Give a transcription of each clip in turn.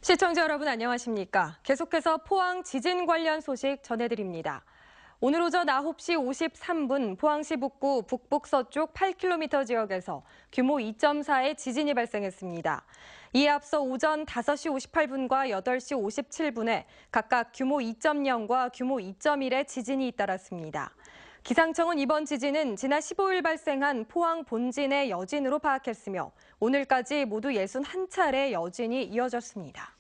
시청자 여러분 안녕하십니까? 계속해서 포항 지진 관련 소식 전해드립니다. 오늘 오전 9시 53분 포항시 북구 북북서쪽 8km 지역에서 규모 2.4의 지진이 발생했습니다. 이에 앞서 오전 5시 58분과 8시 57분에 각각 규모 2.0과 규모 2.1의 지진이 잇따랐습니다. 기상청은 이번 지진은 지난 15일 발생한 포항 본진의 여진으로 파악했으며 오늘까지 모두 61차례 여진이 이어졌습니다.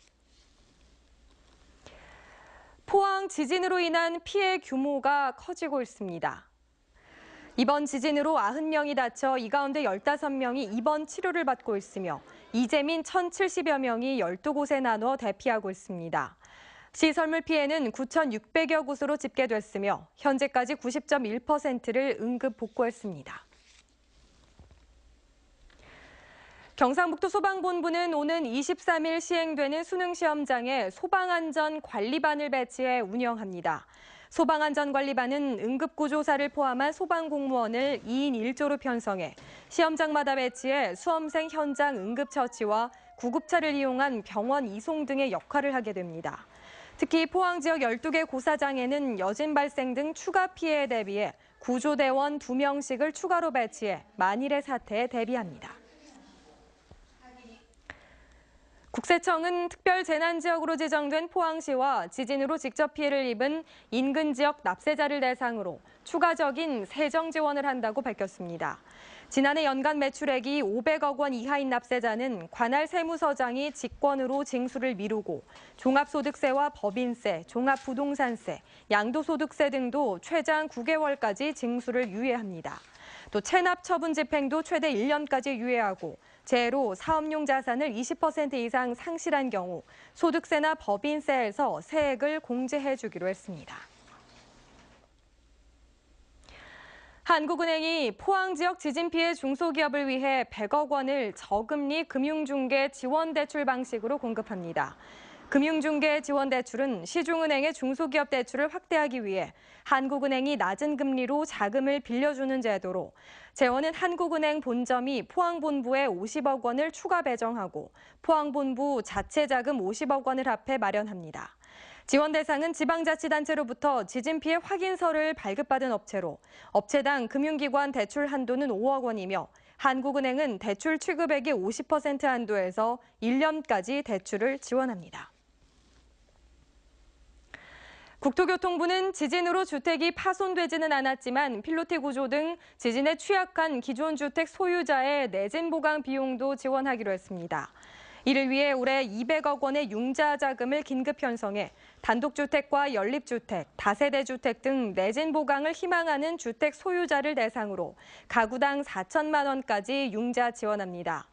포항 지진으로 인한 피해 규모가 커지고 있습니다. 이번 지진으로 90명이 다쳐 이 가운데 15명이 입원 치료를 받고 있으며 이재민 1,070여 명이 12곳에 나눠 대피하고 있습니다. 시설물 피해는 9,600여 곳으로 집계됐으며 현재까지 90.1%를 응급 복구했습니다. 경상북도 소방본부는 오는 23일 시행되는 수능시험장에 소방안전관리반을 배치해 운영합니다. 소방안전관리반은 응급구조사를 포함한 소방공무원을 2인 1조로 편성해 시험장마다 배치해 수험생 현장 응급처치와 구급차를 이용한 병원 이송 등의 역할을 하게 됩니다. 특히 포항 지역 12개 고사장에는 여진 발생 등 추가 피해에 대비해 구조대원 2명씩을 추가로 배치해 만일의 사태에 대비합니다. 국세청은 특별재난지역으로 지정된 포항시와 지진으로 직접 피해를 입은 인근 지역 납세자를 대상으로 추가적인 세정 지원을 한다고 밝혔습니다. 지난해 연간 매출액이 500억 원 이하인 납세자는 관할 세무서장이 직권으로 징수를 미루고 종합소득세와 법인세, 종합부동산세, 양도소득세 등도 최장 9개월까지 징수를 유예합니다. 또 체납 처분 집행도 최대 1년까지 유예하고 재해로 사업용 자산을 20% 이상 상실한 경우 소득세나 법인세에서 세액을 공제해 주기로 했습니다. 한국은행이 포항 지역 지진 피해 중소기업을 위해 100억 원을 저금리 금융중개 지원대출 방식으로 공급합니다. 금융중개 지원대출은 시중은행의 중소기업 대출을 확대하기 위해 한국은행이 낮은 금리로 자금을 빌려주는 제도로 재원은 한국은행 본점이 포항본부에 50억 원을 추가 배정하고 포항본부 자체 자금 50억 원을 합해 마련합니다. 지원 대상은 지방자치단체로부터 지진 피해 확인서를 발급받은 업체로 업체당 금융기관 대출 한도는 5억 원이며 한국은행은 대출 취급액의 50% 한도에서 1년까지 대출을 지원합니다. 국토교통부는 지진으로 주택이 파손되지는 않았지만 필로티 구조 등 지진에 취약한 기존 주택 소유자의 내진 보강 비용도 지원하기로 했습니다. 이를 위해 올해 200억 원의 융자 자금을 긴급 편성해 단독주택과 연립주택, 다세대 주택 등 내진 보강을 희망하는 주택 소유자를 대상으로 가구당 4천만 원까지 융자 지원합니다.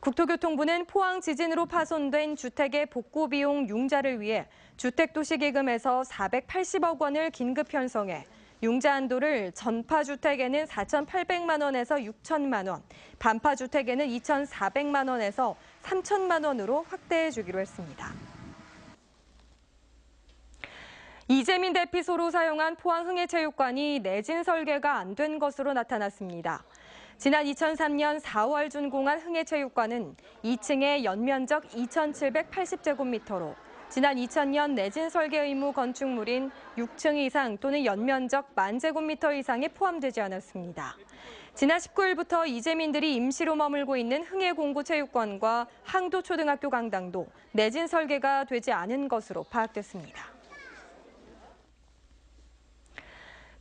국토교통부는 포항 지진으로 파손된 주택의 복구 비용 융자를 위해 주택도시기금에서 480억 원을 긴급 편성해 융자 한도를 전파주택에는 4,800만 원에서 6천만 원, 반파주택에는 2,400만 원에서 3천만 원으로 확대해 주기로 했습니다. 이재민 대피소로 사용한 포항 흥해체육관이 내진 설계가 안 된 것으로 나타났습니다. 지난 2003년 4월 준공한 흥해체육관은 2층의 연면적 2,780제곱미터로 지난 2000년 내진 설계 의무 건축물인 6층 이상 또는 연면적 10,000제곱미터 이상에 포함되지 않았습니다. 지난 19일부터 이재민들이 임시로 머물고 있는 흥해공구체육관과 항도초등학교 강당도 내진 설계가 되지 않은 것으로 파악됐습니다.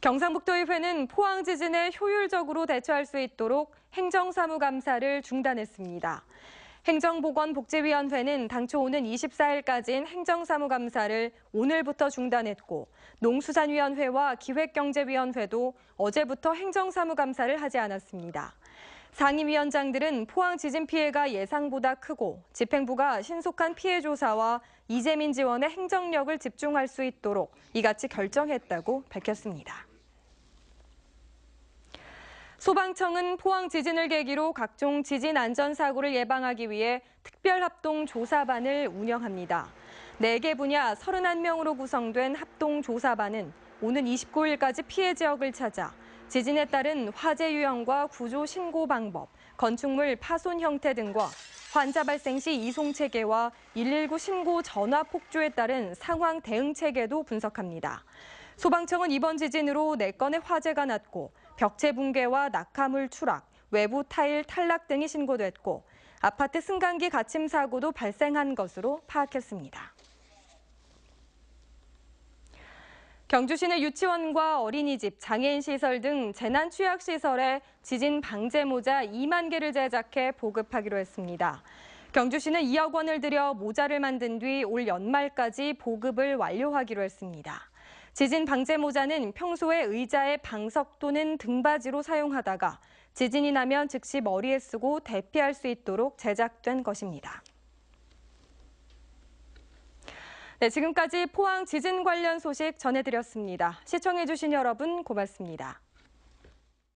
경상북도의회는 포항 지진에 효율적으로 대처할 수 있도록 행정사무감사를 중단했습니다. 행정보건복지위원회는 당초 오는 24일까지인 행정사무감사를 오늘부터 중단했고 농수산위원회와 기획경제위원회도 어제부터 행정사무감사를 하지 않았습니다. 상임위원장들은 포항 지진 피해가 예상보다 크고 집행부가 신속한 피해 조사와 이재민 지원에 행정력을 집중할 수 있도록 이같이 결정했다고 밝혔습니다. 소방청은 포항 지진을 계기로 각종 지진 안전사고를 예방하기 위해 특별합동조사반을 운영합니다. 4개 분야 31명으로 구성된 합동조사반은 오는 29일까지 피해 지역을 찾아 지진에 따른 화재 유형과 구조 신고 방법, 건축물 파손 형태 등과 환자 발생 시 이송 체계와 119 신고 전화 폭주에 따른 상황 대응 체계도 분석합니다. 소방청은 이번 지진으로 4건의 화재가 났고 벽체 붕괴와 낙하물 추락, 외부 타일 탈락 등이 신고됐고 아파트 승강기 갇힘 사고도 발생한 것으로 파악했습니다. 경주시내 유치원과 어린이집, 장애인 시설 등 재난 취약 시설에 지진 방제 모자 2만 개를 제작해 보급하기로 했습니다. 경주시는 2억 원을 들여 모자를 만든 뒤 올 연말까지 보급을 완료하기로 했습니다. 지진 방제 모자는 평소에 의자의 방석 또는 등받이로 사용하다가 지진이 나면 즉시 머리에 쓰고 대피할 수 있도록 제작된 것입니다. 네, 지금까지 포항 지진 관련 소식 전해드렸습니다. 시청해주신 여러분 고맙습니다.